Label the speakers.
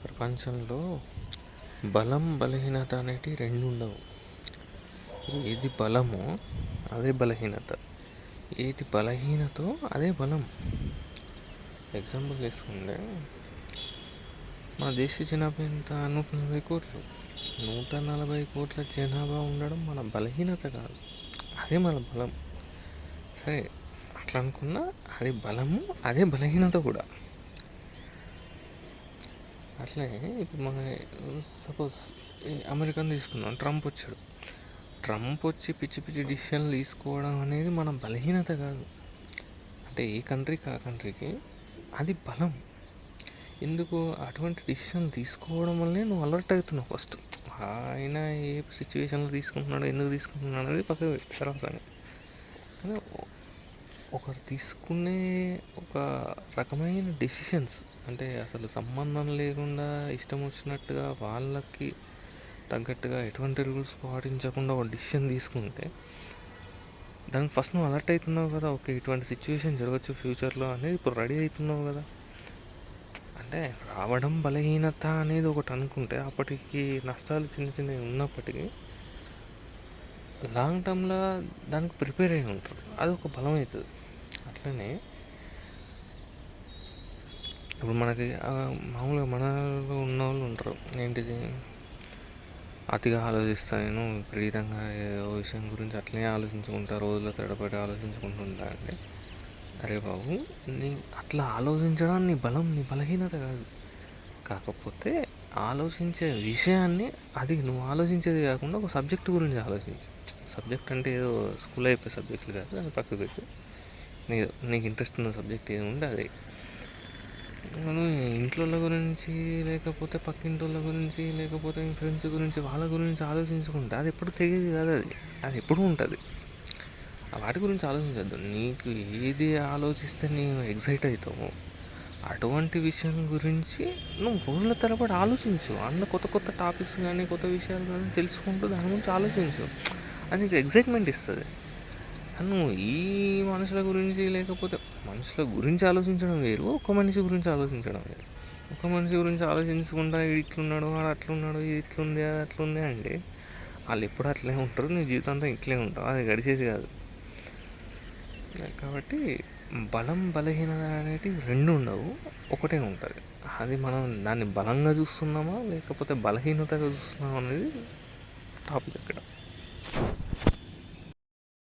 Speaker 1: ప్రపంచంలో బలం బలహీనత అనేటివి రెండు ఉండవు. ఏది బలమో అదే బలహీనత, ఏది బలహీనతో అదే బలం. ఎగ్జాంపుల్ తీసుకుంటే మన దేశ జనాభా ఎంత? 140 కోట్లు. 140 కోట్ల జనాభా ఉండడం మన బలహీనత కాదు, అదే మన బలం. సరే, అట్లా అనుకున్నా అది బలము, అదే బలహీనత కూడా. అట్లే ఇప్పుడు మన సపోజ్ అమెరికాని తీసుకున్నాం, ట్రంప్ వచ్చాడు. ట్రంప్ వచ్చి పిచ్చి పిచ్చి డిసిషన్లు తీసుకోవడం అనేది మన బలహీనత కాదు. అంటే ఏ కంట్రీకి ఆ కంట్రీకి అది బలం. ఎందుకు అటువంటి డిసిషన్ తీసుకోవడం వల్లే నువ్వు అలర్ట్ అవుతున్నావు. ఫస్ట్ ఆయన ఏ సిచ్యువేషన్లో తీసుకుంటున్నాడు, ఎందుకు తీసుకుంటున్నాడు అనేది పక్కకు సరసంగా. కానీ ఒకరు తీసుకునే ఒక రకమైన డెసిషన్స్, అంటే అసలు సంబంధం లేకుండా ఇష్టం వచ్చినట్టుగా వాళ్ళకి తగ్గట్టుగా ఎటువంటి రూల్స్ పాటించకుండా ఒక డిసిషన్ తీసుకుంటే దానికి ఫస్ట్ నువ్వు అలర్ట్ అవుతున్నావు కదా. ఓకే, ఇటువంటి సిచ్యువేషన్ జరగచ్చు ఫ్యూచర్లో అనేది ఇప్పుడు రెడీ అవుతున్నావు కదా. అంటే రావడం బలహీనత అనేది ఒకటి అనుకుంటే అప్పటికి నష్టాలు చిన్న చిన్నవి ఉన్నప్పటికీ లాంగ్ టర్మ్లో దానికి ప్రిపేర్ అయి ఉంటారు, అది ఒక బలం అవుతుంది. అట్లనే ఇప్పుడు మనకి మామూలుగా మనలో ఉన్న వాళ్ళు ఉంటారు, ఏంటిది అతిగా ఆలోచిస్తా, నేను విపరీతంగా ఏదో విషయం గురించి అట్లనే ఆలోచించుకుంటా, రోజుల తడబడి ఆలోచించుకుంటుంటా. అంటే అరే బాబు, నీ అట్లా ఆలోచించడం నీ బలం, నీ బలహీనత కాదు. కాకపోతే ఆలోచించే విషయాన్ని, అది నువ్వు ఆలోచించేది కాకుండా ఒక సబ్జెక్ట్ గురించి ఆలోచించు. సబ్జెక్ట్ అంటే ఏదో స్కూల్ అయిపోయే సబ్జెక్టులు కాదు, అది పక్కకు పెట్టు. నీకు ఇంట్రెస్ట్ ఉన్న సబ్జెక్ట్ ఏది ఉంటే అది. మనం ఇంట్లో గురించి, లేకపోతే పక్కింటి వాళ్ళ గురించి, లేకపోతే ఫ్రెండ్స్ గురించి, వాళ్ళ గురించి ఆలోచించుకుంటే అది ఎప్పుడు తెగేది కాదు. అది ఎప్పుడు ఉంటుంది. వాటి గురించి ఆలోచించద్దు. నీకు ఏది ఆలోచిస్తే నీవు ఎగ్జైట్ అవుతావో అటువంటి విషయం గురించి నువ్వు రోజుల తరబడి ఆలోచించు. అందులో కొత్త కొత్త టాపిక్స్ కానీ కొత్త విషయాలు కానీ తెలుసుకుంటూ దాని గురించి ఆలోచించు. అది నీకు ఎగ్జైట్మెంట్ ఇస్తుంది. నువ్వు ఈ మనుషుల గురించి, లేకపోతే మనుషుల గురించి ఆలోచించడం వేరు, ఒక మనిషి గురించి ఆలోచించడం వేరు. ఒక మనిషి గురించి ఆలోచించకుండా ఇట్లున్నాడు, వాడు అట్లున్నాడు, ఇది ఇట్లుంది, అది అట్లుంది అంటే వాళ్ళు ఎప్పుడు అట్లే ఉంటారు, నీ జీవితం అంతా ఇట్లే ఉంటావు, అది గడిచేది కాదు. కాబట్టి బలం బలహీనత అనేటివి రెండు ఉండవు, ఒకటే ఉంటుంది. అది మనం దాన్ని బలంగా చూస్తున్నామా లేకపోతే బలహీనతగా చూస్తున్నామా అనేది టాపిక్ అక్కడ.